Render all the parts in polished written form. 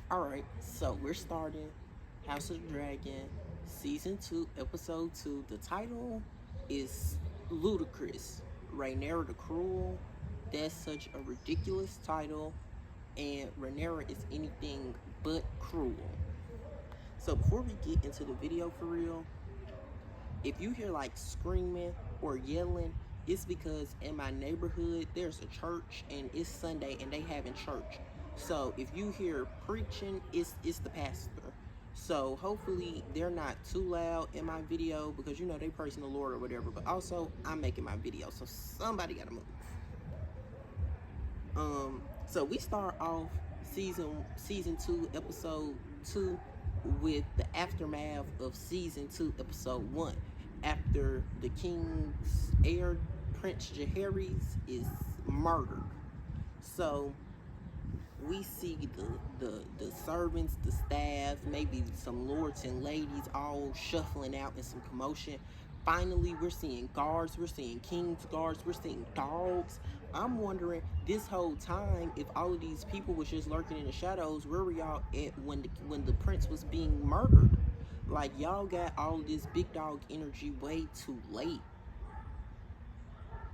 Alright, so we're starting House of the Dragon, Season 2, Episode 2. The title is ludicrous. Rhaenyra the Cruel. That's such a ridiculous title, and Rhaenyra is anything but cruel. So before we get into the video for real, if you hear like screaming or yelling, it's because in my neighborhood there's a church and it's Sunday and they having church. So if you hear preaching, it's the pastor. So hopefully they're not too loud in my video because you know they praising the Lord or whatever. But also I'm making my video, so somebody gotta move. So we start off season 2, episode 2 with the aftermath of season 2, episode 1. After the king's heir, Prince Jaehaerys, is murdered. So we see the servants, the staff, maybe some lords and ladies all shuffling out in some commotion. Finally, we're seeing guards, we're seeing king's guards, we're seeing dogs. I'm wondering this whole time if all of these people was just lurking in the shadows, where were y'all at when the prince was being murdered? Like, y'all got all of this big dog energy way too late.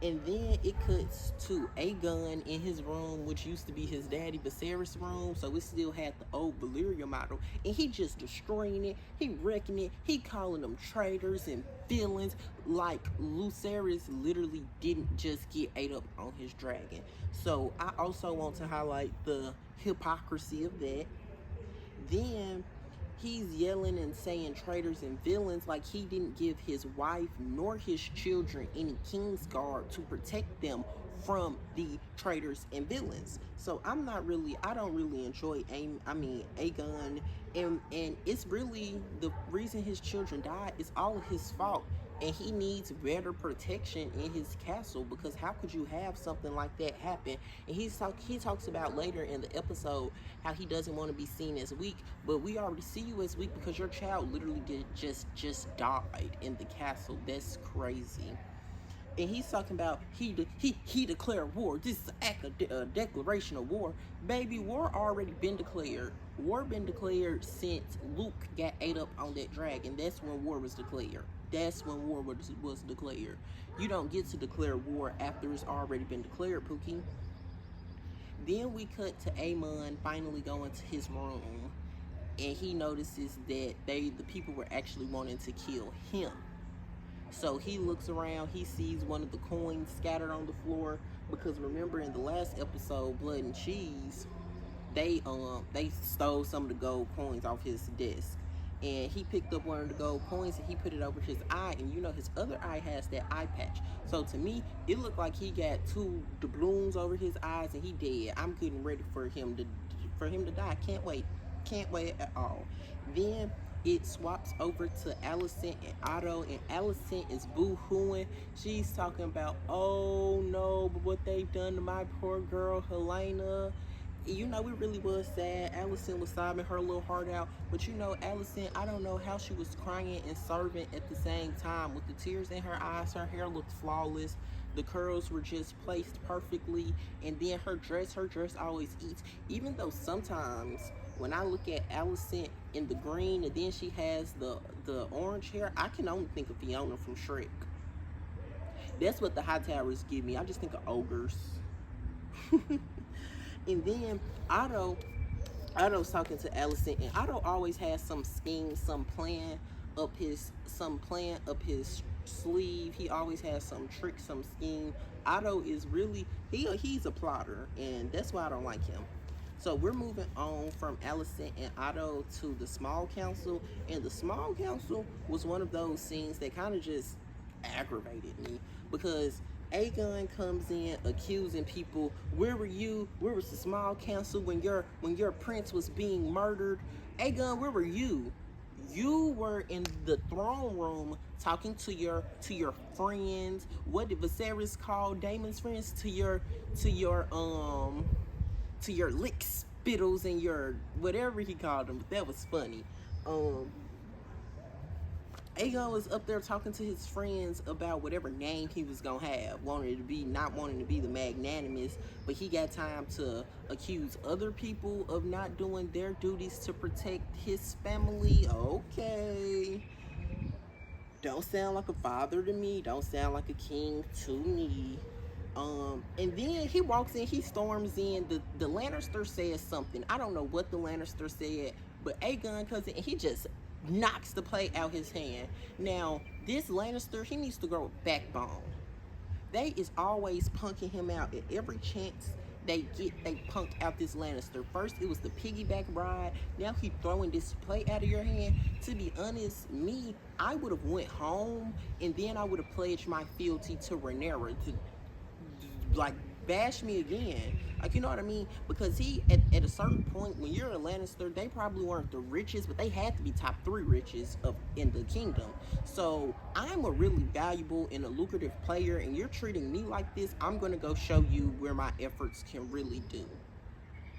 And then it cuts to Aegon in his room, which used to be his daddy Viserys' room, so it still had the old Valyria model, and he just destroying it, he wrecking it, he calling them traitors and villains, like Lucerys literally didn't just get ate up on his dragon. So I also want to highlight the hypocrisy of that. Then he's yelling and saying traitors and villains like he didn't give his wife nor his children any Kingsguard to protect them from the traitors and villains. So I don't really enjoy Aegon, and it's really the reason his children died is all of his fault. And he needs better protection in his castle, because how could you have something like that happen? And he talks about later in the episode how he doesn't want to be seen as weak, but we already see you as weak because your child literally just died in the castle. That's crazy. And he's talking about he declared war. This is a declaration of war. Baby, war already been declared. War been declared since Luke got ate up on that dragon. That's when war was declared. That's when war was declared. You don't get to declare war after it's already been declared, Pookie. Then we cut to Aemon finally going to his room, and he notices that the people were actually wanting to kill him. So he looks around, he sees one of the coins scattered on the floor, because remember in the last episode, Blood and Cheese, they stole some of the gold coins off his desk. And he picked up one of the gold coins and he put it over his eye, and you know his other eye has that eye patch. So to me, it looked like he got two doubloons over his eyes and he dead. I'm getting ready for him to die. Can't wait at all. Then it swaps over to Alicent and Otto, and Alicent is boo-hooing. She's talking about, oh no, but what they've done to my poor girl Helena. You know, it really was sad. Alicent was sobbing her little heart out. But you know, Alicent, I don't know how she was crying and serving at the same time. With the tears in her eyes, her hair looked flawless. The curls were just placed perfectly. And then her dress always eats. Even though sometimes when I look at Alicent in the green and then she has the orange hair, I can only think of Fiona from Shrek. That's what the High Towers give me. I just think of ogres. And then Otto's talking to Alicent, and Otto always has some scheme, some plan up his sleeve. He always has some trick, some scheme. Otto is really he's a plotter, and that's why I don't like him. So we're moving on from Alicent and Otto to the small council, and the small council was one of those scenes that kind of just aggravated me, because Aegon comes in accusing people. Where were you? Where was the small council when your prince was being murdered? Aegon, where were you? You were in the throne room talking to your friends. What did Viserys call Daemon's friends? To your lick spittles and your whatever he called them. But that was funny. Aegon was up there talking to his friends about whatever name he was gonna have, wanted to be, not wanting to be the magnanimous, but he got time to accuse other people of not doing their duties to protect his family. Okay. Don't sound like a father to me. Don't sound like a king to me. And then he walks in, he storms in. The Lannister says something. I don't know what the Lannister said, but Aegon comes in and he just knocks the plate out his hand. Now, this Lannister, he needs to grow a backbone. They is always punking him out at every chance they get. They punk out this Lannister. First it was the piggyback ride. Now he throwing this plate out of your hand. To be honest, me, I would have went home and then I would have pledged my fealty to Rhaenyra to like bash me again. Like, you know what I mean? Because he at a certain point, when you're a Lannister, they probably weren't the richest, but they had to be top 3 richest of in the kingdom. So I'm a really valuable and a lucrative player, and you're treating me like this. I'm gonna go show you where my efforts can really do,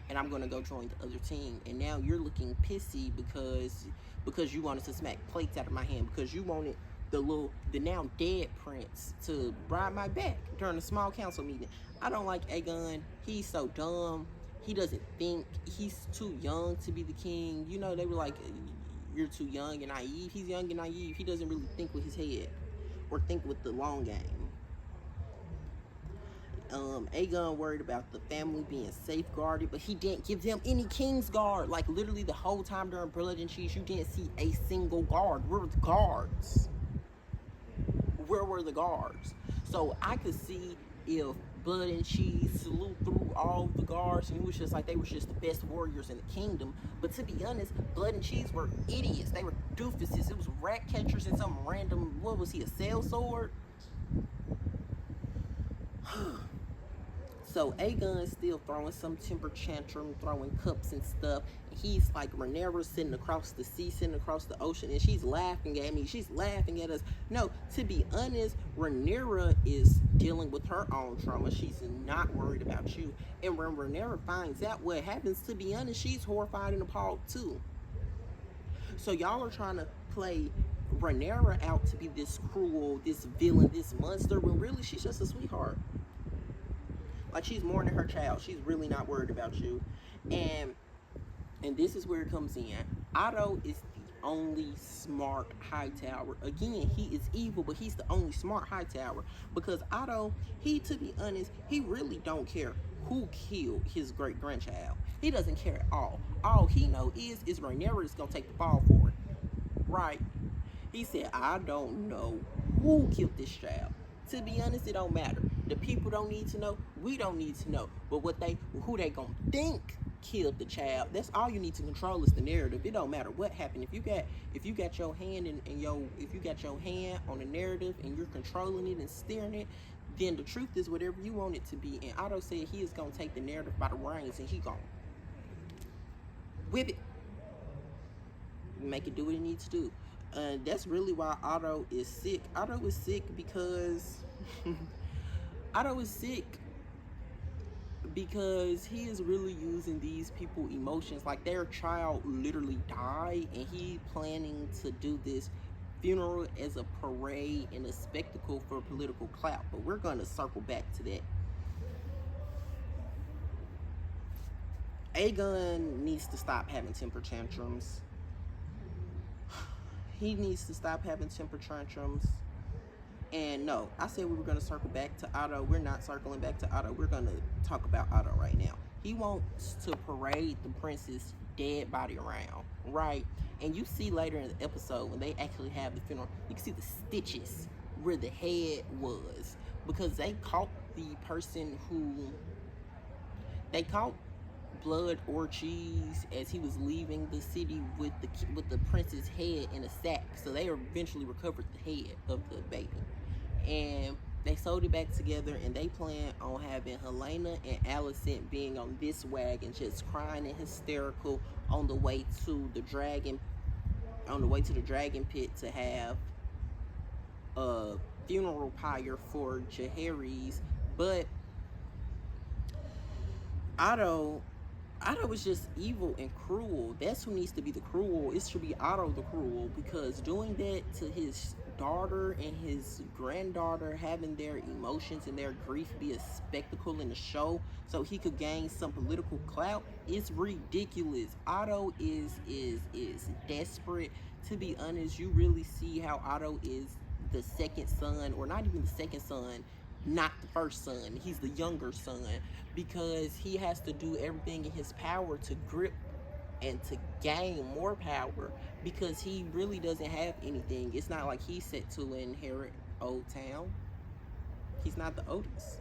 and I'm gonna go join the other team. And now you're looking pissy because you wanted to smack plates out of my hand, because you wanted the now dead prince to ride my back during a small council meeting. I don't like Aegon. He's so dumb. He doesn't think. He's too young to be the king. You know, they were like, you're too young and naive. He's young and naive. He doesn't really think with his head or think with the long game. Aegon worried about the family being safeguarded, but he didn't give them any Kingsguard. Like, literally the whole time during Blood and Cheese, you didn't see a single guard. Where were the guards? Where were the guards? So I could see if Blood and Cheese salute through all the guards and it was just like they were just the best warriors in the kingdom. But to be honest, Blood and Cheese were idiots. They were doofuses. It was rat catchers and some random, what was he, a sellsword? So Aegon's still throwing some temper tantrum, throwing cups and stuff. And he's like, Rhaenyra sitting across the sea, sitting across the ocean, and she's laughing at me. She's laughing at us. No, to be honest, Rhaenyra is dealing with her own trauma. She's not worried about you. And when Rhaenyra finds out what happens, to be honest, she's horrified and appalled too. So y'all are trying to play Rhaenyra out to be this cruel, this villain, this monster, when really she's just a sweetheart. Like, she's mourning her child. She's really not worried about you. And this is where it comes in. Otto is the only smart Hightower. Again, he is evil, but he's the only smart Hightower. Because Otto, to be honest, he really don't care who killed his great-grandchild. He doesn't care at all. All he knows is Rhaenyra is going to take the fall for it. Right? He said, I don't know who killed this child. To be honest, it don't matter. The people don't need to know. We don't need to know. But who they gonna think killed the child? That's all you need to control is the narrative. It don't matter what happened. If you got your hand if you got your hand on the narrative and you're controlling it and steering it, then the truth is whatever you want it to be. And Otto said he is gonna take the narrative by the reins and he gonna whip it, make it do what it needs to do. That's really why Otto is sick. Otto is sick because he is really using these people's emotions. Like, their child literally died and he planning to do this funeral as a parade and a spectacle for political clout. But we're going to circle back to that. Aegon needs to stop having temper tantrums. He needs to stop having temper tantrums. And no, I said we were going to circle back to Otto. We're not circling back to Otto. We're going to talk about Otto right now. He wants to parade the prince's dead body around, right? And you see later in the episode when they actually have the funeral, you can see the stitches where the head was, because they caught the person they caught Blood or Cheese as he was leaving the city with the prince's head in a sack. So they eventually recovered the head of the baby, and they sewed it back together. And they plan on having Helena and Alicent being on this wagon, just crying and hysterical on the way to the dragon pit to have a funeral pyre for Jaehaerys. But Otto Otto was just evil and cruel. That's who needs to be the cruel. It should be Otto the cruel, because doing that to his daughter and his granddaughter, having their emotions and their grief be a spectacle in the show so he could gain some political clout, is ridiculous. Otto is desperate. To be honest, you really see how Otto is the second son, or not even the second son, not the first son. He's the younger son, because he has to do everything in his power to grip and to gain more power, because he really doesn't have anything. It's not like he's set to inherit Old Town. He's not the oldest.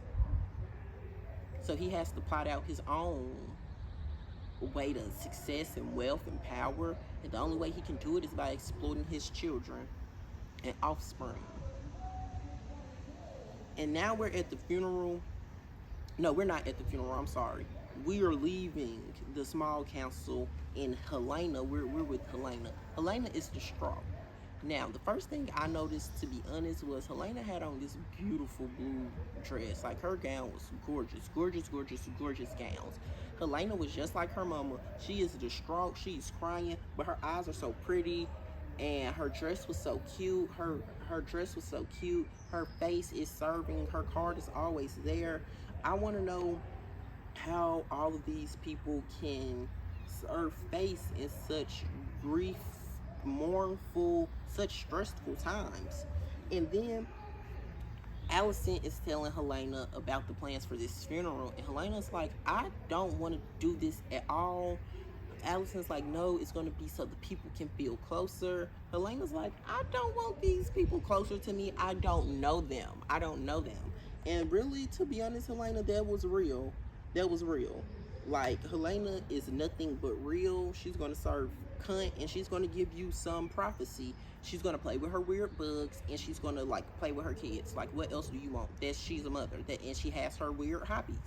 So he has to plot out his own way to success and wealth and power. And the only way he can do it is by exploiting his children and offspring. And now we're at the funeral. No, we're not at the funeral. I'm sorry. We are leaving the small council in Helena. We're with Helena. Helena is distraught. Now, the first thing I noticed, to be honest, was Helena had on this beautiful blue dress. Like, her gown was gorgeous, gorgeous, gorgeous, gorgeous gowns. Helena was just like her mama. She is distraught. She's crying, but her eyes are so pretty, and her dress was so cute. Her dress was so cute. Her face is serving. Her card is always there. I want to know how all of these people can serve face in such grief, mournful, such stressful times. And then Alicent is telling Helena about the plans for this funeral, and Helena's like, I don't want to do this at all. Alicent's like, no, it's going to be so the people can feel closer. Helena's like, I don't want these people closer to me. I don't know them. I don't know them. And really, to be honest, Helena, that was real. That was real. Like, Helena is nothing but real. She's going to serve cunt, and she's going to give you some prophecy. She's going to play with her weird bugs, and she's going to, like, play with her kids. Like, what else do you want? She's a mother. And she has her weird hobbies.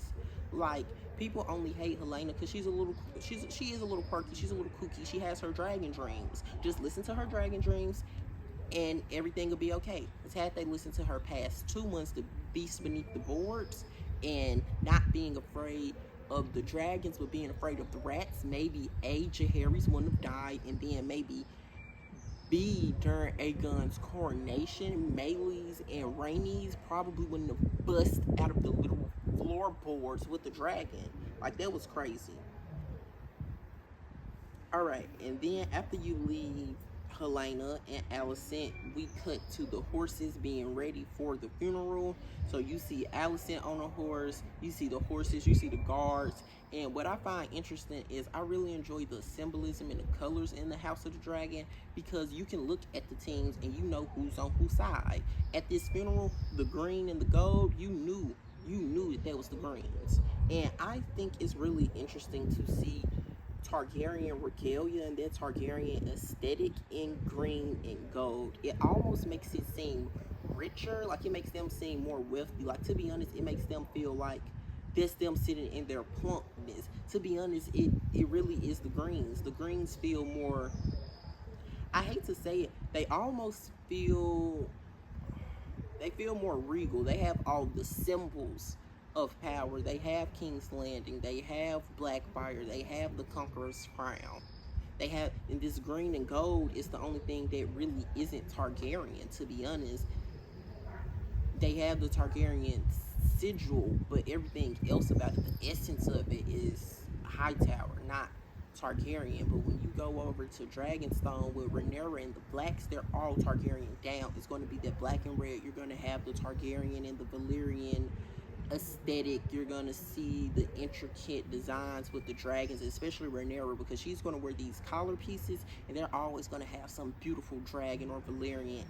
Like, people only hate Helena because she is a little quirky. She's a little kooky. She has her dragon dreams. Just listen to her dragon dreams, and everything will be okay. It's had they listened to her past 2 months, the beast beneath the boards, and not being afraid of the dragons, but being afraid of the rats, maybe A, Jaehaerys wouldn't have died, and then maybe B, during Aegon's coronation, Meleys and Rhaenys probably wouldn't have bust out of the little floorboards with the dragon. Like, that was crazy. Alright, and then after you leave Helena and Alicent, we cut to the horses being ready for the funeral. So you see Alicent on a horse, you see the horses, you see the guards. And what I find interesting is I really enjoy the symbolism and the colors in the House of the Dragon, because you can look at the teams and you know who's on whose side. At this funeral, the green and the gold, you knew that was the greens. And I think it's really interesting to see Targaryen regalia and their Targaryen aesthetic in green and gold. It almost makes it seem richer, like it makes them seem more wealthy. Like, to be honest, it makes them feel like that's them sitting in their plumpness. To be honest, it really is the greens. The greens feel more, I hate to say it, they feel more regal. They have all the symbols of power. They have King's Landing. They have Blackfire. They have the Conqueror's Crown. They have, and this green and gold is the only thing that really isn't Targaryen, to be honest. They have the Targaryen sigil, but everything else about it, the essence of it, is Hightower, not Targaryen. But when you go over to Dragonstone with Rhaenyra and the blacks, they're all Targaryen down. It's going to be that black and red. You're going to have the Targaryen and the Valyrian aesthetic. You're going to see the intricate designs with the dragons, especially Rhaenyra, because she's going to wear these collar pieces, and they're always going to have some beautiful dragon or Valyrian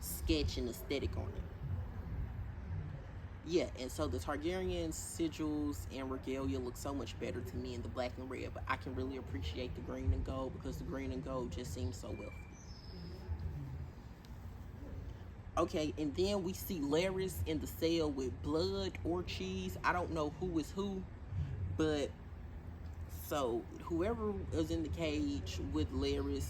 sketch and aesthetic on it. Yeah, and so the Targaryen sigils and regalia look so much better to me in the black and red, but I can really appreciate the green and gold because the green and gold just seems so wealthy. Okay, and then we see Larys in the cell with blood or cheese. I don't know who is who, but so whoever was in the cage with Larys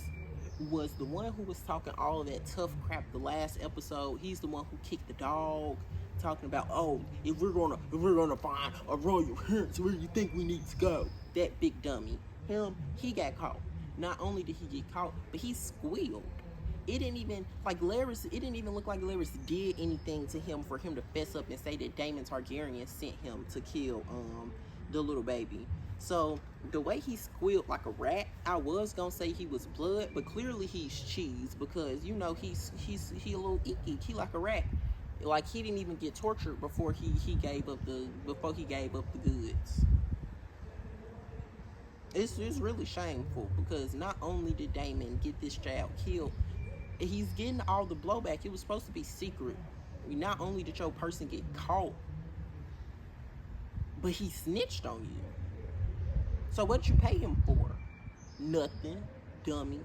was the one who was talking all of that tough crap the last episode. He's the one who kicked the dog, talking about, oh, if we're gonna find a royal prince, where do you think we need to go? that big dummy, him, he got caught. Not only did he get caught, but he squealed. It didn't even like Larys. It didn't even look like Larys did anything to him for him to fess up and say that Daemon Targaryen sent him to kill the little baby. So the way he squealed like a rat, I was gonna say he was blood, but clearly he's cheese because you know he a little icky. He like a rat. Like he didn't even get tortured before he gave up the goods. It's really shameful because not only did Daemon get this child killed, he's getting all the blowback. It was supposed to be secret. Not only did your person get caught, but he snitched on you. So what you pay him for? Nothing, dummy.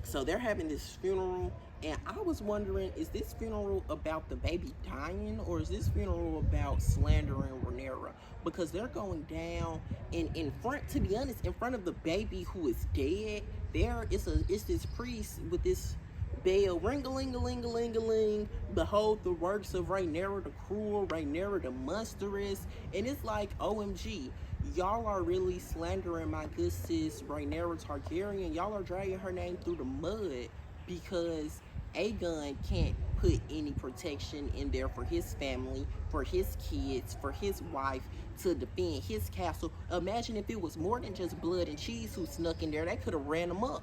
So they're having this funeral, and I was wondering, is this funeral about the baby dying, or is this funeral about slandering Rhaenyra? Because they're going down, and in front, to be honest, in front of the baby who is dead, it's this priest with this bell, ring-a-ling-a-ling-a-ling-a-ling, behold the works of Rhaenyra the cruel, Rhaenyra the monstrous, and it's like, OMG, y'all are really slandering my good sis Rhaenyra Targaryen. Y'all are dragging her name through the mud because Aegon can't put any protection in there for his family, for his kids, for his wife, to defend his castle. Imagine if it was more than just blood and cheese who snuck in there. They could have ran them up.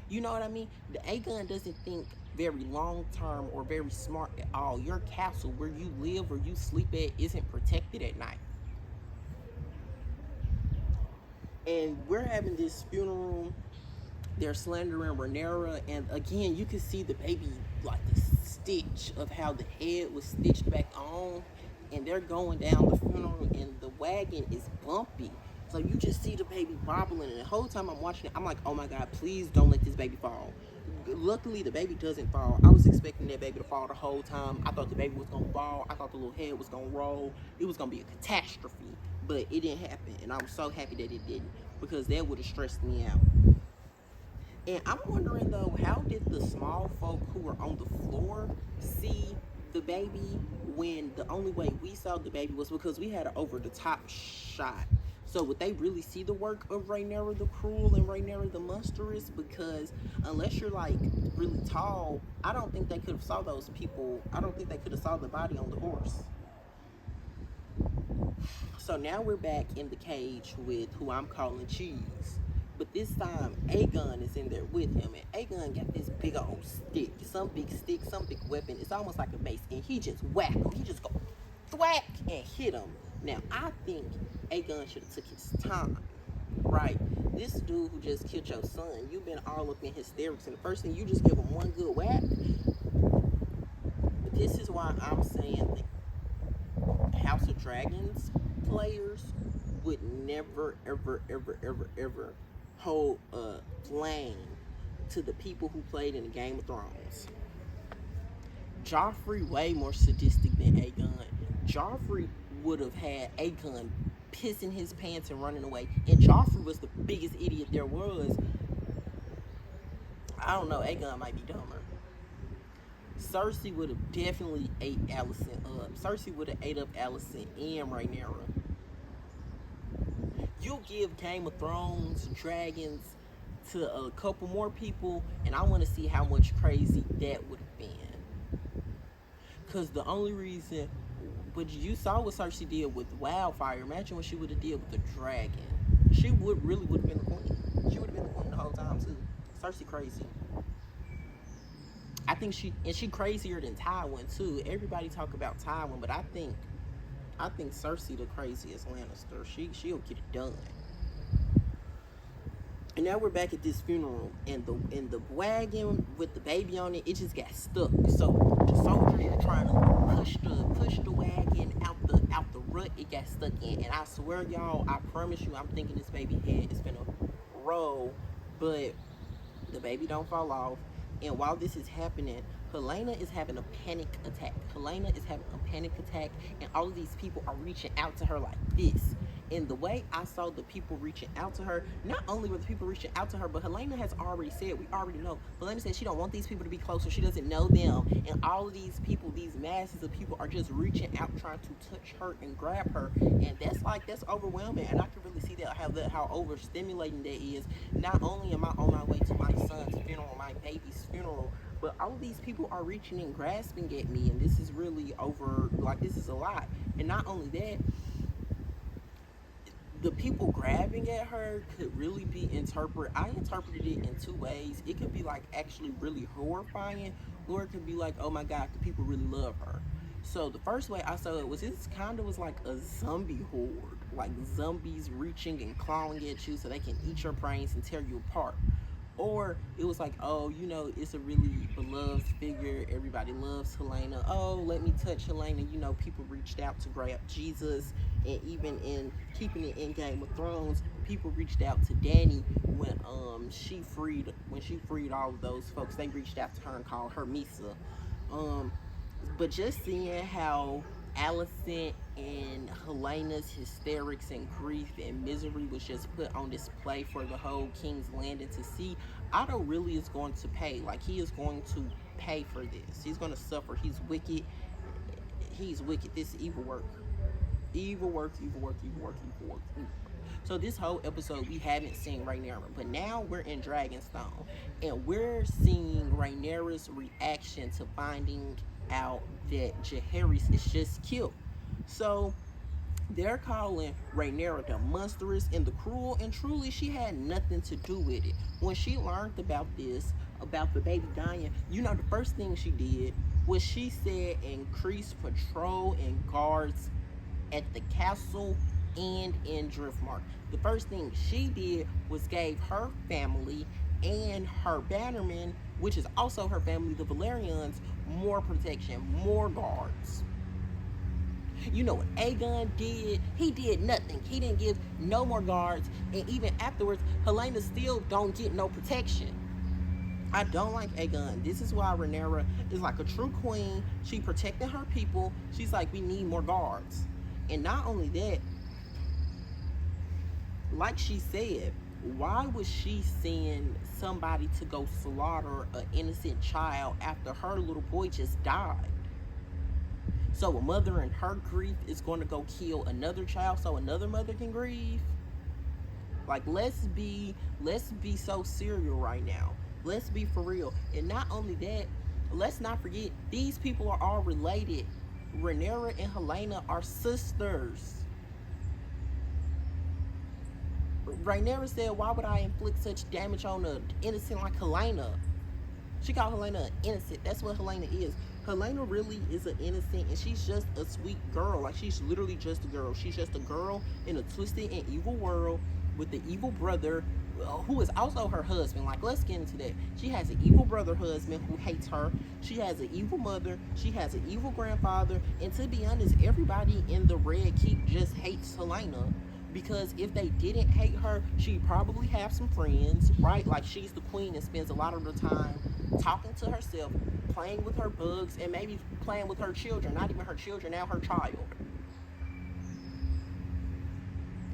You know what I mean? The Aegon doesn't think very long term or very smart at all. Your castle, where you live or you sleep at, isn't protected at night. And we're having this funeral. They're slandering Rhaenyra, and again, you can see the baby, like the stitch of how the head was stitched back on. And they're going down the funeral, and the wagon is bumpy. So you just see the baby wobbling, and the whole time I'm watching it, I'm like, oh my God, please don't let this baby fall. Luckily, the baby doesn't fall. I was expecting that baby to fall the whole time. I thought the baby was going to fall. I thought the little head was going to roll. It was going to be a catastrophe, but it didn't happen, and I was so happy that it didn't, because that would have stressed me out. And I'm wondering, though, how did the small folk who were on the floor see the baby when the only way we saw the baby was because we had an over-the-top shot? So would they really see the work of Rhaenyra the Cruel and Rhaenyra the Monstrous? Because unless you're, like, really tall, I don't think they could have saw those people. I don't think they could have saw the body on the horse. So now we're back in the cage with who I'm calling Cheese. But this time, Aegon is in there with him. And Aegon got this big old stick. Some big stick, some big weapon. It's almost like a mace. And he just whack him. He just go thwack and hit him. Now, I think Aegon should have took his time. Right? This dude who just killed your son, you've been all up in hysterics. And the first thing, you just give him one good whack. But this is why I'm saying the House of Dragons players would never, ever, ever, ever, ever hold a flame to the people who played in the Game of Thrones. Joffrey way more sadistic than Aegon. Joffrey would have had Aegon pissing his pants and running away. And Joffrey was the biggest idiot there was. I don't know, Aegon might be dumber. Cersei would have definitely ate Alicent up. Cersei would have ate up Alicent and Rhaenyra. You give Game of Thrones, dragons to a couple more people, and I want to see how much crazy that would have been. Because the only reason, but you saw what Cersei did with Wildfire. Imagine what she would have did with the dragon. She would have been the queen. She would have been the queen the whole time too. Cersei crazy. I think she crazier than Tywin too. Everybody talk about Tywin, but I think Cersei the craziest Lannister. She'll get it done. And now we're back at this funeral, and the wagon with the baby on it, it just got stuck. So the soldiers are trying to push the wagon out the rut it got stuck in. And I swear, y'all, I promise you, I'm thinking this baby head is gonna roll, but the baby don't fall off. And while this is happening, Helaena is having a panic attack. Helaena is having a panic attack, and all of these people are reaching out to her like this. And the way I saw the people reaching out to her, not only were the people reaching out to her, but Helena has already said, we already know, Helena said she don't want these people to be closer. She doesn't know them. And all of these people, these masses of people are just reaching out, trying to touch her and grab her. And that's overwhelming. And I can really see how overstimulating that is. Not only am I on my way to my son's funeral, my baby's funeral, but all of these people are reaching and grasping at me. And this is really this is a lot. And not only that, the people grabbing at her could really be I interpreted it in two ways. It could be like actually really horrifying, or it could be like, oh my god, the people really love her. So the first way I saw it was was like a zombie horde, like zombies reaching and clawing at you so they can eat your brains and tear you apart. Or it was like, oh, it's a really beloved figure. Everybody loves Helena. Oh, let me touch Helena. People reached out to grab Jesus. And even in keeping it in Game of Thrones, people reached out to Dany when she freed all of those folks. They reached out to her and called her Misa. But just seeing how Alicent and Helena's hysterics and grief and misery was just put on display for the whole King's Landing to see, Otto really is going to pay. Like, he is going to pay for this. He's going to suffer. He's wicked. This is evil work. Evil work. So this whole episode, we haven't seen Rhaenyra, but now we're in Dragonstone, and we're seeing Rhaenyra's reaction to finding out that Jaehaerys is just killed. So they're calling Rhaenyra the monstrous and the cruel, and truly she had nothing to do with it. When she learned about the baby dying, the first thing she did was she said increase patrol and guards at the castle and in Driftmark. The first thing she did was gave her family and her bannermen, which is also her family, the Valerians, more protection, more guards. You know what Aegon did? He did nothing. He didn't give no more guards, and even afterwards, Helena still don't get no protection. I don't like Aegon. This is why Rhaenyra is like a true queen. She protected her people. She's like, we need more guards. And not only that, like she said, why would she send somebody to go slaughter an innocent child after her little boy just died? So a mother in her grief is going to go kill another child so another mother can grieve? Like, let's be so serial right now. Let's be for real. And not only that, let's not forget, these people are all related. Rhaenyra and Helena are sisters. Rhaenyra said, why would I inflict such damage on an innocent like Helena? She called Helena innocent. That's what Helena is. Helena really is an innocent, and she's just a sweet girl. Like, she's literally just a girl. She's just a girl in a twisted and evil world with the evil brother who is also her husband. Like, let's get into that. She has an evil brother husband who hates her. She has an evil mother. She has an evil grandfather. And to be honest, everybody in the Red Keep just hates Helena. Because if they didn't hate her, she'd probably have some friends, right? Like, she's the queen and spends a lot of the time talking to herself, playing with her bugs, and maybe playing with her children. Not even her children, now her child.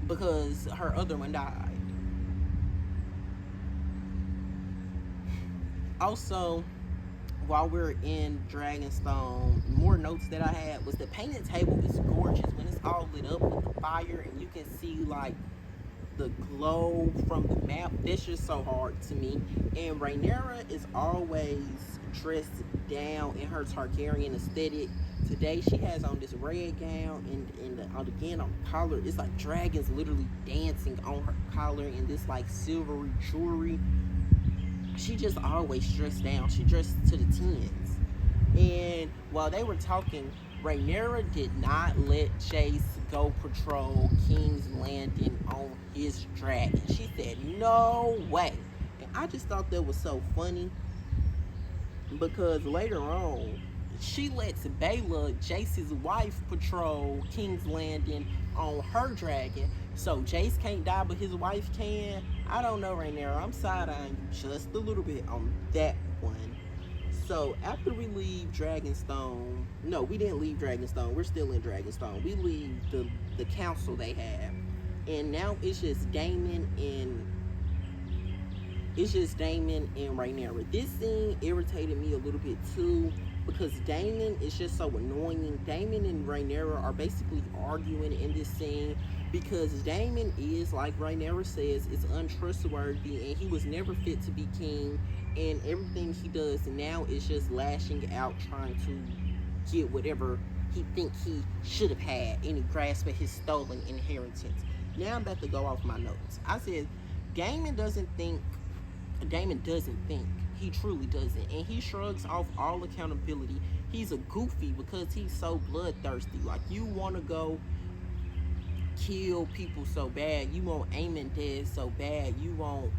Because her other one died. Also, while we're in Dragonstone, more notes that I had was the painted table is gorgeous when it's all lit up with the fire and you can see like the glow from the map. That's just so hard to me. And Rhaenyra is always dressed down in her Targaryen aesthetic. Today she has on this red gown and on the collar, it's like dragons literally dancing on her collar and this like silvery jewelry. She just always dressed down. She dressed to the tens. And while they were talking, Rhaenyra did not let Jace go patrol King's Landing on his dragon. She said, no way. And I just thought that was so funny because later on, she lets Baela, Jace's wife, patrol King's Landing on her dragon. So Jace can't die, but his wife can. I don't know, Rhaenyra. I'm side-eyeing you just a little bit on that one. So after we leave Dragonstone, no, we didn't leave Dragonstone. We're still in Dragonstone. We leave the council they have. And now it's just Damon and Rhaenyra. This scene irritated me a little bit too because Damon is just so annoying. Damon and Rhaenyra are basically arguing in this scene because Damon is, like Rhaenyra says, is untrustworthy and he was never fit to be king. And everything he does now is just lashing out, trying to get whatever he think he should have had any grasp at his stolen inheritance. Now I'm about to go off my notes. I said Damon doesn't think Damon doesn't think. He truly doesn't. And he shrugs off all accountability. He's a goofy because he's so bloodthirsty. Like, you want to go kill people so bad. You want Aemon dead so bad. You want...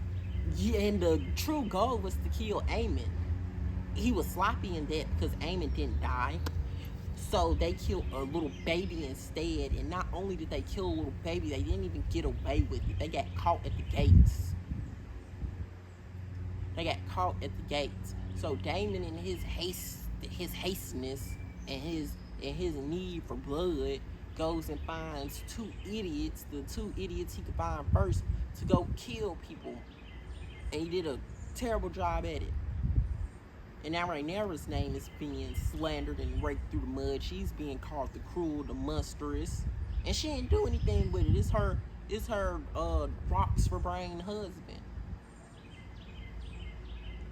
Yeah, and the true goal was to kill Aemon. He was sloppy in that because Aemon didn't die. So they killed a little baby instead. And not only did they kill a little baby, they didn't even get away with it. They got caught at the gates. So Damon, in his hastiness, and his need for blood, goes and finds the two idiots he could find first, to go kill people. And he did a terrible job at it. And now Rhaenyra's name is being slandered and raked through the mud. She's being called the cruel, the monstrous, and she didn't do anything with it. It's her rocks for brain husband.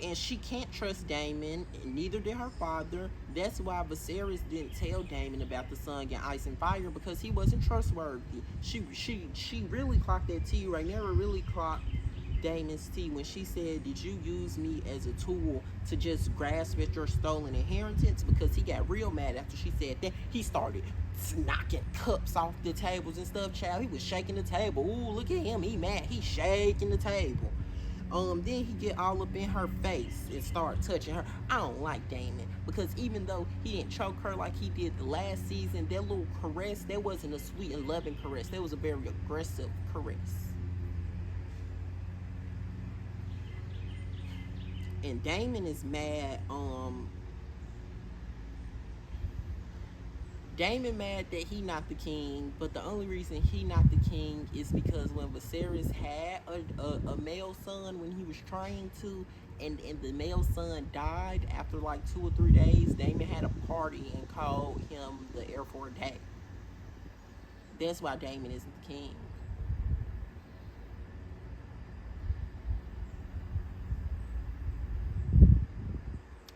And she can't trust Daemon, and neither did her father. That's why Viserys didn't tell Daemon about the sun and ice and fire, because he wasn't trustworthy. She really clocked that tea. Rhaenyra really clocked Daemon's tea when she said, "Did you use me as a tool to just grasp at your stolen inheritance?" Because he got real mad after she said that. He started knocking cups off the tables and stuff, child. He was shaking the table. Ooh, look at him. He mad. He shaking the table. Then he get all up in her face and start touching her. I don't like Daemon, because even though he didn't choke her like he did the last season, that little caress, that wasn't a sweet and loving caress. That was a very aggressive caress. And Daemon is mad. Daemon mad that he not the king, but the only reason he not the king is because when Viserys had a male son when he was trying to, and the male son died after like 2 or 3 days, Daemon had a party and called him the heir for a day. That's why Daemon isn't the king.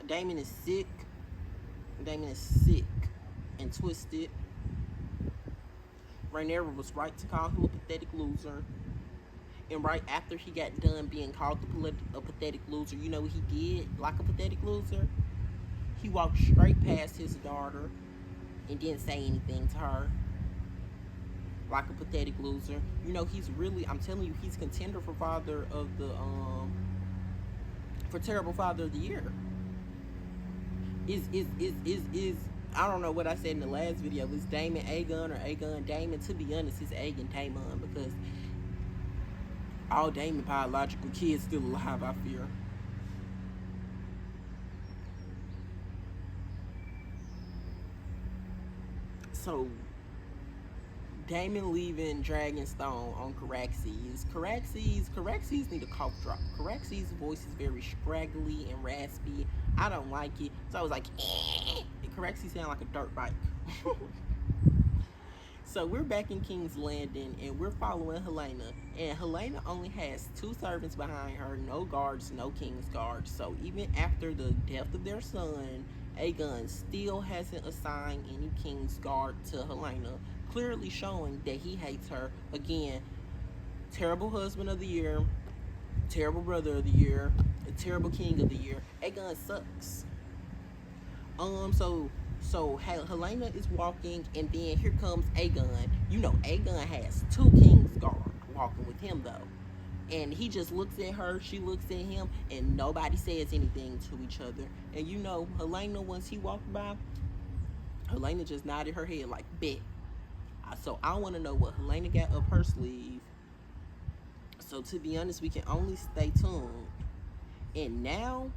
Daemon is sick. Daemon is sick and twisted. Rhaenyra was right to call him a pathetic loser. And right after he got done being called a pathetic loser, you know what he did like a pathetic loser? He walked straight past his daughter and didn't say anything to her. Like a pathetic loser. You know, he's really, I'm telling you, he's contender for father of the, for terrible father of the year. Is I don't know what I said in the last video. Is Daemon Aegon or Aegon Daemon? To be honest, it's Aegon Daemon, because all Daemon biological kids still alive, I fear. So Daemon leaving Dragonstone on Caraxes. Caraxes need a cough drop. Caraxes' voice is very scraggly and raspy. I don't like it. So I was like, eh. And Caraxes sound like a dirt bike. So we're back in King's Landing and we're following Helaena. And Helaena only has 2 servants behind her, no guards, no King's guards. So even after the death of their son, Aegon still hasn't assigned any King's guard to Helaena, clearly showing that he hates her. Again, terrible husband of the year, terrible brother of the year, a terrible king of the year. Aegon sucks. So Helaena is walking, and then here comes Aegon. You know, Aegon has 2 King's guard walking with him though. And he just looks at her, she looks at him, and nobody says anything to each other. And you know, Helaena, once he walked by, Helaena just nodded her head like, bet. So I want to know what Helaena got up her sleeve. So to be honest, we can only stay tuned. And now,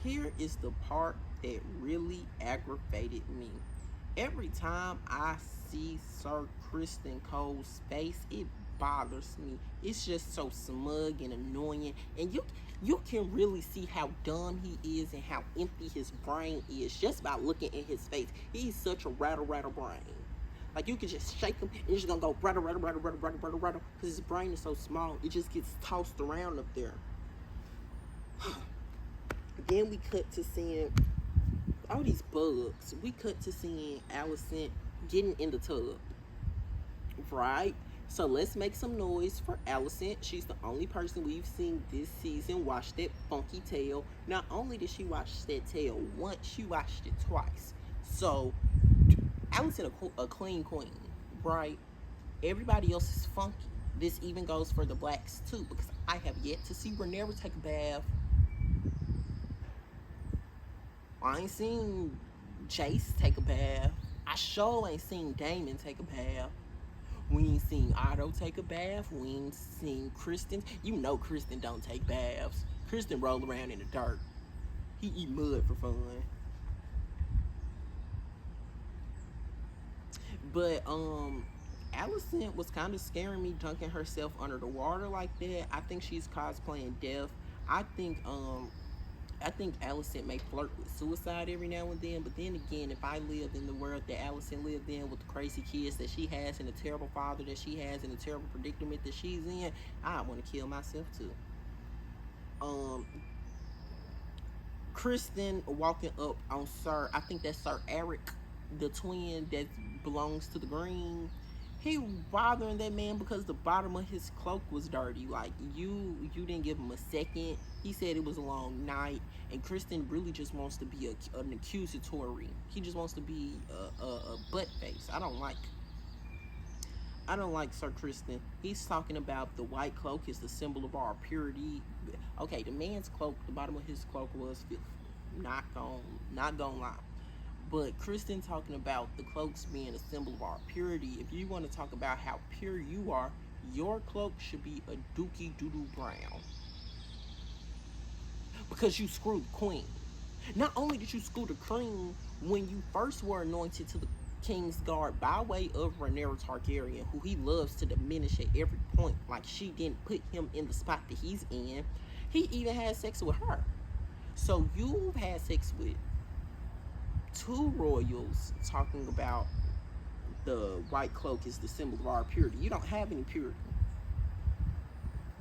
here is the part that really aggravated me. Every time I see Sir Criston Cole's face, it bothers me. It's just so smug and annoying, and you can really see how dumb he is and how empty his brain is just by looking at his face. He's such a rattle brain. Like, you can just shake him and he's just gonna go rattle because his brain is so small. It just gets tossed around up there. Then we cut to seeing all these bugs. We cut to seeing Alicent getting in the tub, right? So let's make some noise for Alicent. She's the only person we've seen this season watch that funky tail. Not only did she watch that tail once, she watched it twice. So Alicent a clean queen, right? Everybody else is funky. This even goes for the blacks too, because I have yet to see Rhaenyra take a bath. I ain't seen Jace take a bath. I sure ain't seen Damon take a bath. We ain't seen Otto take a bath. We ain't seen Kristen. You know Kristen don't take baths. Kristen roll around in the dirt. He eat mud for fun. But Alicent was kind of scaring me, dunking herself under the water like that. I think she's cosplaying death. I think Alicent may flirt with suicide every now and then, but then again, if I lived in the world that Alicent lived in, with the crazy kids that she has and the terrible father that she has and the terrible predicament that she's in, I want to kill myself too. Kristen walking up on Sir, I think that's Sir Eric, the twin that belongs to the Green. He bothering that man because the bottom of his cloak was dirty. Like, you didn't give him a second. He said it was a long night, and Kristen really just wants to be an accusatory. He just wants to be a butt face. I don't like Sir Kristen. He's talking about the white cloak is the symbol of our purity. Okay, the man's cloak, the bottom of his cloak was filthy. Not gonna lie. But Kristen talking about the cloaks being a symbol of our purity. If you want to talk about how pure you are, your cloak should be a dookie doodoo brown. Because you screwed the queen. Not only did you screw the queen when you first were anointed to the King's Guard by way of Rhaenyra Targaryen, who he loves to diminish at every point, like she didn't put him in the spot that he's in. He even had sex with her. So you've had sex with two royals talking about the white cloak is the symbol of our purity. You don't have any purity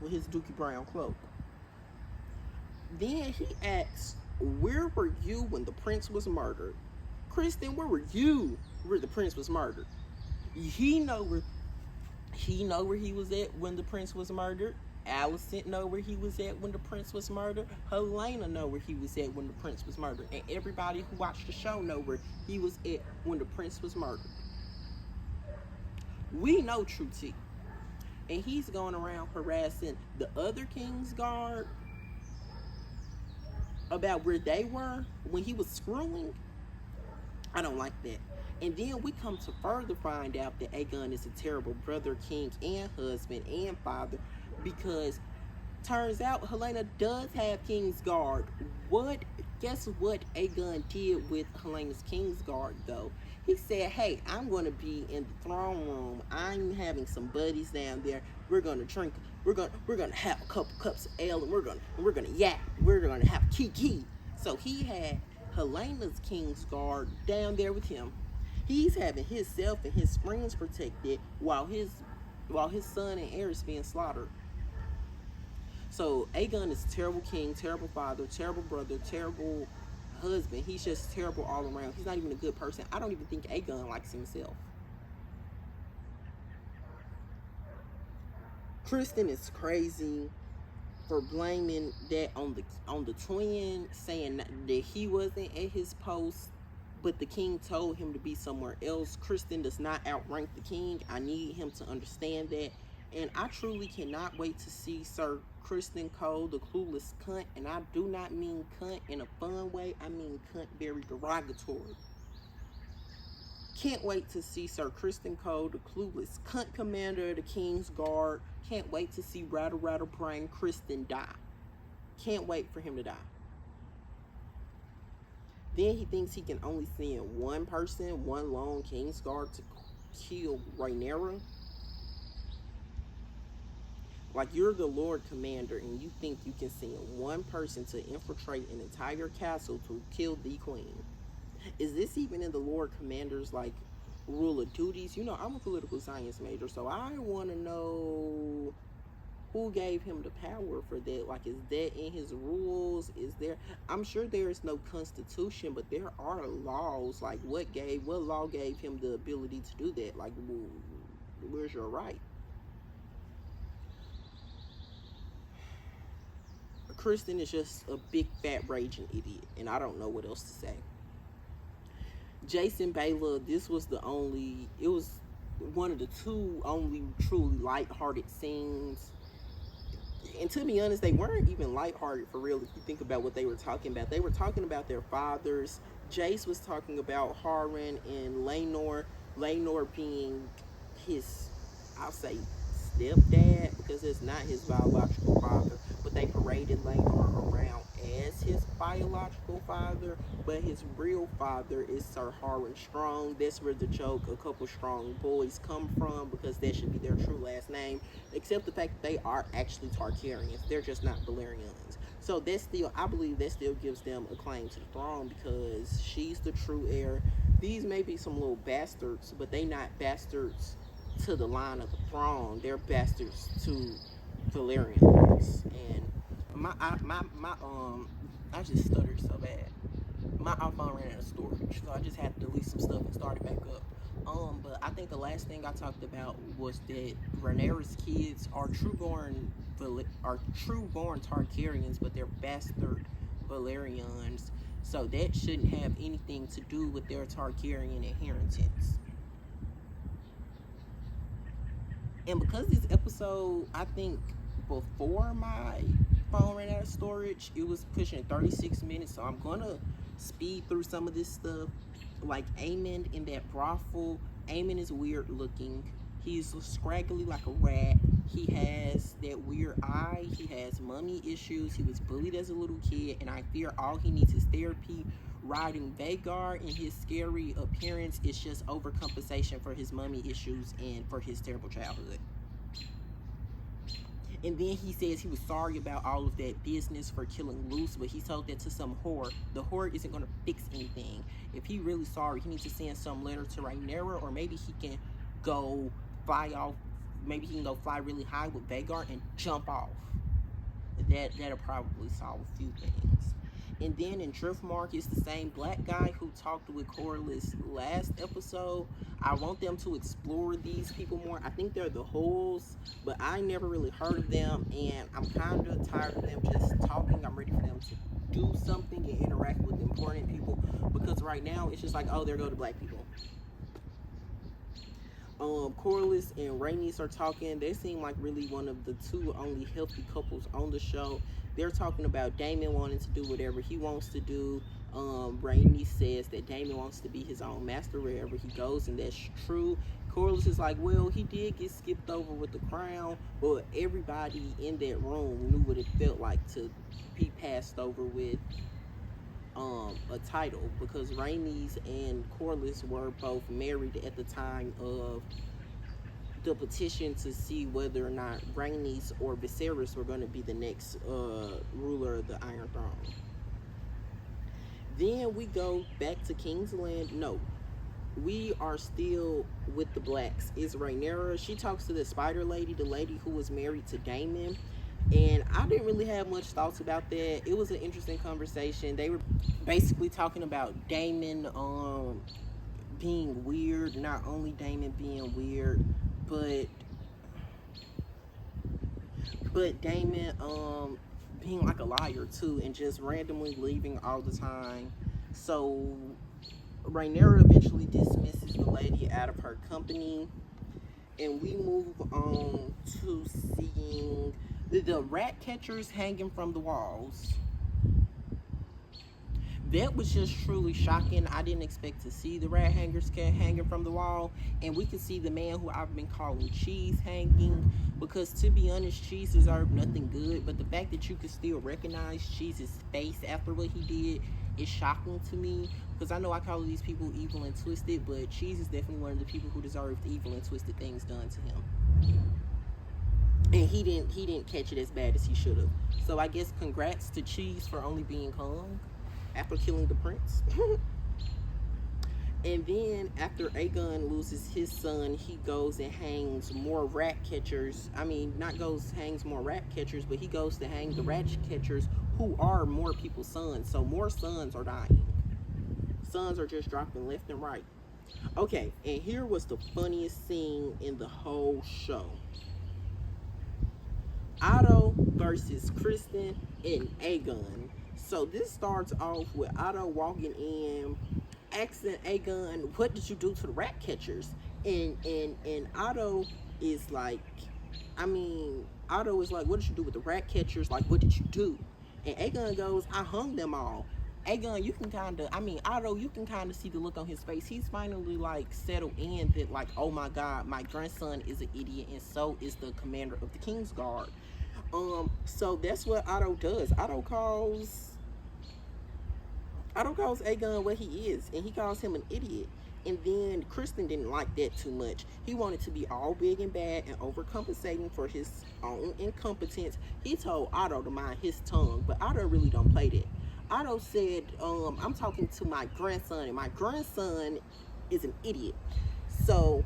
with his dookie brown cloak. Then he asks, where were you when the prince was murdered? Kristen, where were you where the prince was murdered? He know where he was at when the prince was murdered. Alicent know where he was at when the prince was murdered. Helaena know where he was at when the prince was murdered. And everybody who watched the show know where he was at when the prince was murdered. We know True T. And he's going around harassing the other King's Guard about where they were when he was screwing. I don't like that. And then we come to further find out that Aegon is a terrible brother, king, and husband, and father, because turns out Helaena does have King's Guard. Guess what Aegon did with Helena's King's Guard, though? He said, hey, I'm going to be in the throne room. I'm having some buddies down there. We're going to drink. We're going to have a couple cups of ale, and we're going to yap. We're going to have kiki. So he had Helena's King's Guard down there with him. He's having himself and his friends protected while his son and heir is being slaughtered. So Aegon is a terrible king, terrible father, terrible brother, terrible husband. He's just terrible all around. He's not even a good person. I don't even think Aegon likes himself. Kristen is crazy for blaming that on the twin, saying that he wasn't at his post, but the king told him to be somewhere else. Kristen does not outrank the king. I need him to understand that. And I truly cannot wait to see Sir Kristen Cole, the clueless cunt. And I do not mean cunt in a fun way. I mean cunt very derogatory. Can't wait to see Sir Kristen Cole, the clueless cunt commander of the King's Guard. Can't wait to see Rattle Brain Kristen die. Can't wait for him to die. Then he thinks he can only send one person, one lone King's Guard to kill Rhaenyra. Like, you're the Lord Commander, and you think you can send one person to infiltrate an entire castle to kill the queen. Is this even in the Lord Commander's, like, rule of duties? You know, I'm a political science major, so I want to know who gave him the power for that. Like, is that in his rules? Is there, I'm sure there is no constitution, but there are laws. Like, what law gave him the ability to do that? Like, where's your right? Kristen is just a big fat raging idiot, and I don't know what else to say. Jason Baylor, this was it was one of the two only truly lighthearted scenes. And to be honest, they weren't even lighthearted for real if you think about what they were talking about. They were talking about their fathers. Jace was talking about Harren and Rhaenyra. Rhaenyra being his, I'll say, stepdad, because it's not his biological father, but they paraded Rhaenyra around as his biological father, but his real father is Sir Harren Strong. That's where the joke "a couple strong boys" come from, because that should be their true last name, except the fact that they are actually Targaryens. They're just not Valyrians. So that's still, I believe that still gives them a claim to the throne, because she's the true heir. These may be some little bastards, but they not bastards to the line of the throne. They're bastards to Valyrians. And I just stuttered so bad. My iPhone ran out of storage, so I just had to delete some stuff and start it back up. But I think the last thing I talked about was that Rhaenyra's kids are true-born Targaryens, but they're bastard Valyrians. So that shouldn't have anything to do with their Targaryen inheritance. And because this episode, I think before my phone ran out of storage, it was pushing 36 minutes, so I'm gonna speed through some of this stuff. Like Aemond in that brothel. Aemond is weird looking. He's scraggly like a rat. He has that weird eye. He has mommy issues. He was bullied as a little kid, and I fear all he needs is therapy. Riding Vhagar in his scary appearance is just overcompensation for his mommy issues and for his terrible childhood. And then he says he was sorry about all of that business for killing Luce, but he told that to some whore. The whore isn't going to fix anything. If he really sorry, he needs to send some letter to Rhaenyra, or maybe he can go fly off. Maybe he can go fly really high with Vhagar and jump off. That'll probably solve a few things. And then in Driftmark, it's the same black guy who talked with Corlys last episode. I want them to explore these people more. I think they're the Hulls, but I never really heard of them, and I'm kind of tired of them just talking. I'm ready for them to do something and interact with important people, because right now it's just like, oh, there go the black people. Corlys and Rhaenys are talking. They seem like really one of the two only healthy couples on the show. They're talking about Daemon wanting to do whatever he wants to do. Rhaenys says that Daemon wants to be his own master wherever he goes, and that's true. Corlys is like, well, he did get skipped over with the crown, but everybody in that room knew what it felt like to be passed over with a title, because Rhaenys and Corlys were both married at the time of the petition to see whether or not Rhaenys or Viserys were going to be the next ruler of the Iron Throne. Then we go back to King's Land. No, we are still with the blacks. It's Rhaenyra. She talks to the spider lady, the lady who was married to Daemon. And I didn't really have much thoughts about that. It was an interesting conversation. They were basically talking about Daemon being weird. Not only Daemon being weird, but Daemon being like a liar too, and just randomly leaving all the time. So Rhaenyra eventually dismisses the lady out of her company, and we move on to seeing the rat catchers hanging from the walls. That was just truly shocking. I didn't expect to see the rat hangers hanging from the wall, and we can see the man who I've been calling Cheese hanging, because to be honest, Cheese deserved nothing good, but the fact that you could still recognize Cheese's face after what he did is shocking to me, because I know I call these people evil and twisted, but Cheese is definitely one of the people who deserved evil and twisted things done to him. and he didn't catch it as bad as he should have. So I guess congrats to Cheese for only being hung after killing the prince. And then after Aegon loses his son, he goes and hangs more rat catchers. I mean, not goes hangs more rat catchers, but he goes to hang the rat catchers who are more people's sons. So more sons are dying. Sons are just dropping left and right. Okay, and here was the funniest scene in the whole show. Otto versus Kristen and Aegon. So this starts off with Otto walking in, asking Aegon, "What did you do to the rat catchers?" And Otto is like, Otto is like, "What did you do with the rat catchers? Like, what did you do?" And Aegon goes, "I hung them all." Aegon, you can kind of, Otto, you can kind of see the look on his face. He's finally like settled in that, like, oh my God, my grandson is an idiot, and so is the commander of the Kingsguard. So that's what Otto does. Otto calls Aegon what he is, and he calls him an idiot. And then Kristen didn't like that too much. He wanted to be all big and bad and overcompensating for his own incompetence. He told Otto to mind his tongue, but Otto really don't play that. Otto said, "I'm talking to my grandson, and my grandson is an idiot." So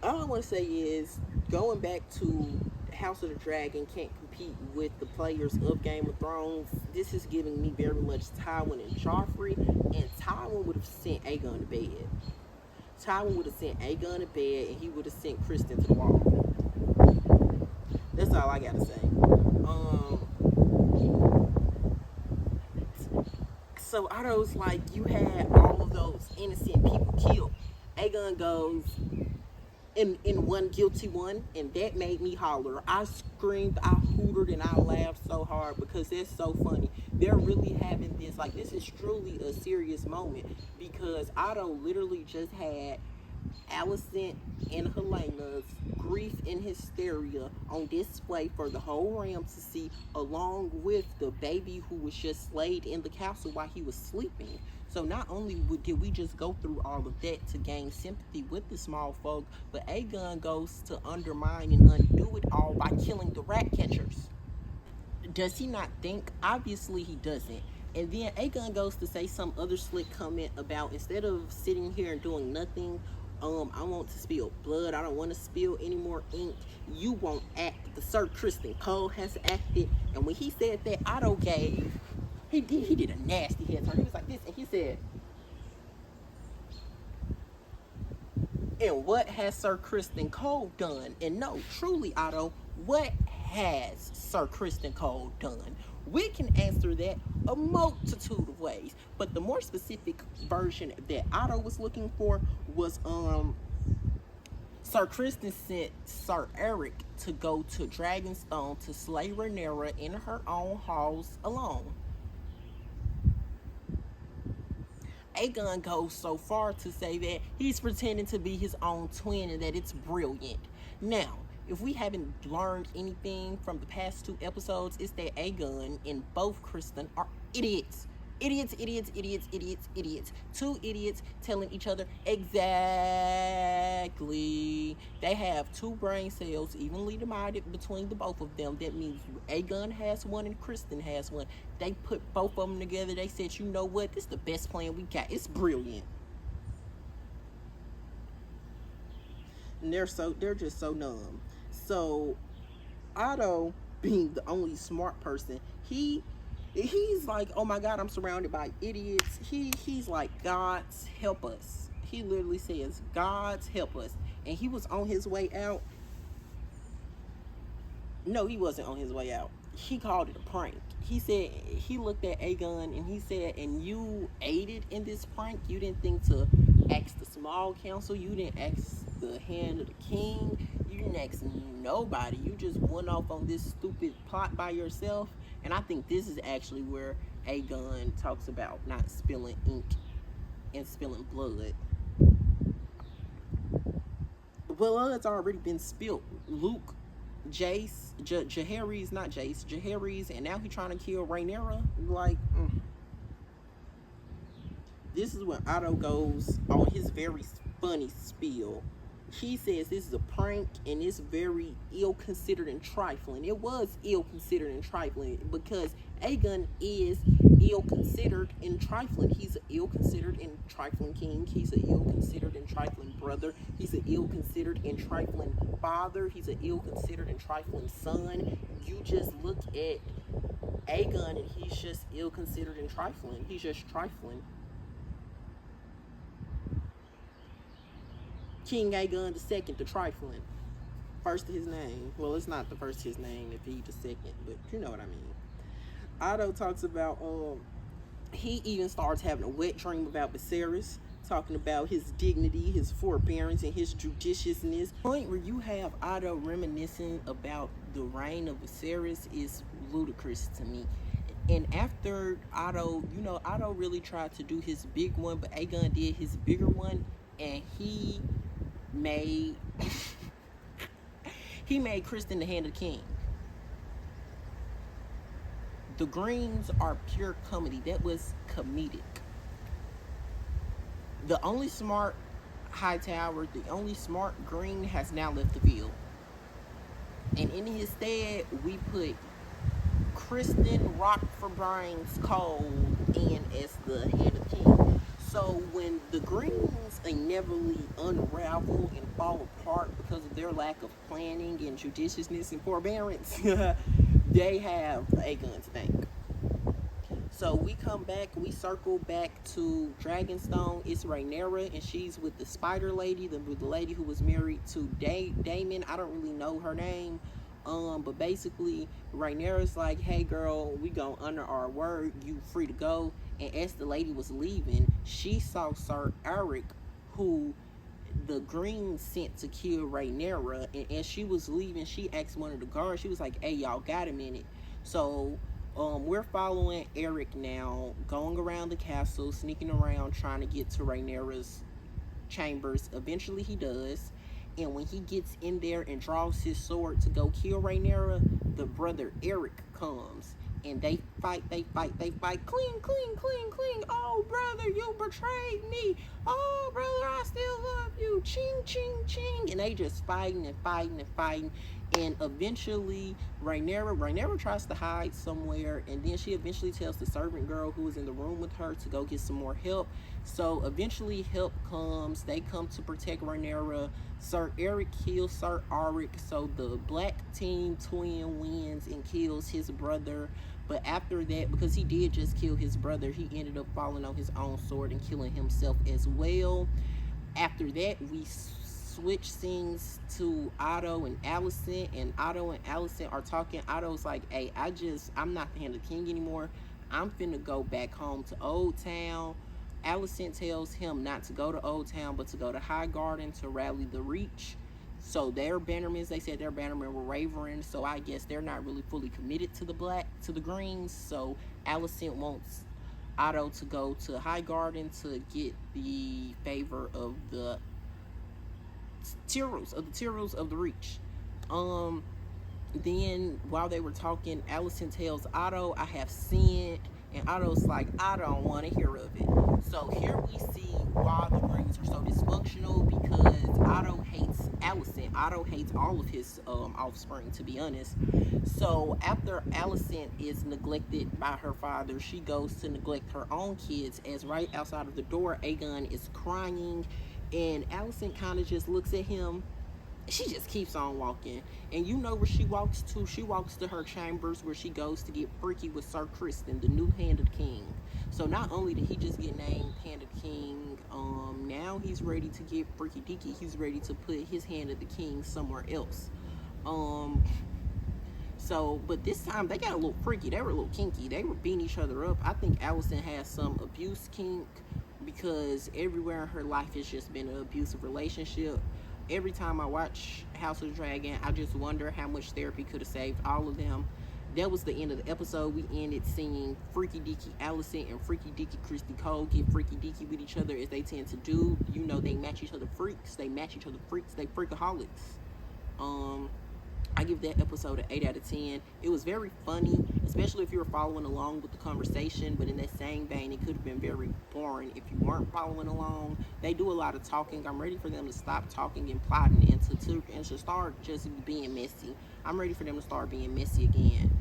all I want to say is, going back to House of the Dragon can't compete with the players of Game of Thrones. This is giving me very much Tywin and Joffrey, and Tywin would have sent Aegon to bed. Tywin would have sent Aegon to bed, and he would have sent Kristen to the wall. That's all I gotta say. So Otto's like, "You had all of those innocent people killed." Aegon goes, in one guilty one, and that made me holler. I screamed, I hooted, and I laughed so hard because it's so funny. They're really having this, like, this is truly a serious moment, because Otto literally just had Alicent and Helena's grief and hysteria on display for the whole realm to see, along with the baby who was just slayed in the castle while he was sleeping. So not only did we just go through all of that to gain sympathy with the small folk, but Aegon goes to undermine and undo it all by killing the rat catchers. Does he not think? Obviously he doesn't. And then Aegon goes to say some other slick comment about, instead of sitting here and doing nothing, I want to spill blood. I don't want to spill any more ink. You won't act. The Sir Kristen Cole has acted. And when he said that, Otto gave, he did a nasty head turn. He was like this, and he said, "And what has Sir Kristen Cole done?" And no, truly, Otto, what has Sir Kristen Cole done? We can answer that a multitude of ways, but the more specific version that Otto was looking for was Sir Kristen sent Sir Eric to go to Dragonstone to slay Rhaenyra in her own halls alone. Aegon goes so far to say that he's pretending to be his own twin and that it's brilliant. Now, if we haven't learned anything from the past 2 episodes, it's that Aegon and both Kristen are idiots. Idiots, idiots, idiots, idiots, idiots. 2 idiots telling each other exactly. They have 2 brain cells evenly divided between the both of them. That means Aegon has one and Kristen has one. They put both of them together. They said, "You know what? This is the best plan we got. It's brilliant." And they're just so numb. So Otto, being the only smart person, he's like, "Oh my God, I'm surrounded by idiots." He's like, "Gods help us." He literally says, "Gods help us." And he was on his way out. No, he wasn't on his way out. He called it a prank. He said, he looked at Aegon and he said, "And you aided in this prank? You didn't think to ask the small council. You didn't ask the hand of the king. You didn't ask nobody. You just went off on this stupid plot by yourself." And I think this is actually where Aegon talks about not spilling ink and spilling blood. Blood's already been spilled. Luke, Jace, Jaehaerys, not Jace, Jaehaerys, and now he's trying to kill Rhaenyra. Like, this is when Otto goes on his very funny spiel. he says this is a prank and it's very ill-considered and trifling. It was ill-considered and trifling because Aegon is ill-considered and trifling. He's an ill-considered and trifling king. He's an ill-considered and trifling brother. He's an ill-considered and trifling father. He's an ill-considered and trifling son. You just look at Aegon and he's just ill-considered and trifling. He's just trifling. King Aegon II, the trifling. First of his name. Well, it's not the first of his name if he's the second, but you know what I mean. Otto talks about, he even starts having a wet dream about Viserys, talking about his dignity, his forbearance, and his judiciousness. The point where you have Otto reminiscing about the reign of Viserys is ludicrous to me. And after Otto, you know, Otto really tried to do his big one, but Aegon did his bigger one, and he made Kristen the Hand of the King. The Greens are pure comedy. That was comedic. The only smart Hightower, the only smart Green has now left the field. And in his stead, we put Kristen Rock for Brains Cole in as the Hand of the King. So when the Greens inevitably unravel and fall apart because of their lack of planning and judiciousness and forbearance, they have Aegon to thank. So we come back, we circle back to Dragonstone. It's Rhaenyra, and she's with the Spider Lady, the lady who was married to Daemon. I don't really know her name. But basically, Rhaenyra's like, hey girl, we gonna honor our word, you free to go. And as the lady was leaving, she saw Sir Eric, who the Greens sent to kill Rhaenyra. And as she was leaving, she asked one of the guards, she was like, hey, y'all got a minute? So we're following Eric now, going around the castle, sneaking around, trying to get to Rhaenyra's chambers. Eventually he does. And when he gets in there and draws his sword to go kill Rhaenyra, the brother Eric comes. And they fight. Cling, cling, cling, cling. Oh, brother, you betrayed me. Oh, brother, I still love you. Ching, ching, ching. And they just fighting. And eventually, Rhaenyra tries to hide somewhere. And then she eventually tells the servant girl who was in the room with her to go get some more help. So eventually help comes. They come to protect Rhaenyra. Sir Eric kills Sir Auric. So the black team twin wins and kills his brother. But after that, because he did just kill his brother, he ended up falling on his own sword and killing himself as well. After that, we switch scenes to Otto and Alicent, and Otto and Alicent are talking. Otto's like, hey, I'm not the Hand of the King anymore. I'm finna go back home to Old Town. Alicent tells him not to go to Old Town, but to go to High Garden to rally the Reach. So their bannermen, they said their bannermen were wavering, so I guess they're not really fully committed to the Greens. So Alicent wants Otto to go to High Garden to get the favor of the Tyrells of the Reach. Then while they were talking, Alicent tells Otto, I have sinned. And Otto's like, I don't want to hear of it. So here we see why the Greens are so dysfunctional, because Otto hates Alicent. Otto hates all of his offspring, to be honest. So after Alicent is neglected by her father, she goes to neglect her own kids, as right outside of the door, Aegon is crying. And Alicent kind of just looks at him. She just keeps on walking. And you know where she walks to? She walks to her chambers, where she goes to get freaky with Sir Kristen, the new Hand of the King. So not only did he just get named Hand of the King, now he's ready to get freaky deaky. He's ready to put his Hand of the King somewhere else. So, but this time they got a little freaky. They were a little kinky. They were beating each other up. I think Alicent has some abuse kink, because everywhere in her life has just been an abusive relationship. Every time I watch House of the Dragon, I just wonder how much therapy could have saved all of them. That was the end of the episode. We ended seeing freaky deaky Alicent and freaky deaky Christy Cole get freaky deaky with each other, as they tend to do. You know, they match each other freaks. They match each other freaks. They freakaholics. I give that episode an 8 out of 10. It was very funny, especially if you were following along with the conversation, but in that same vein, it could have been very boring if you weren't following along. They do a lot of talking. I'm ready for them to stop talking and plotting and to start just being messy. I'm ready for them to start being messy again.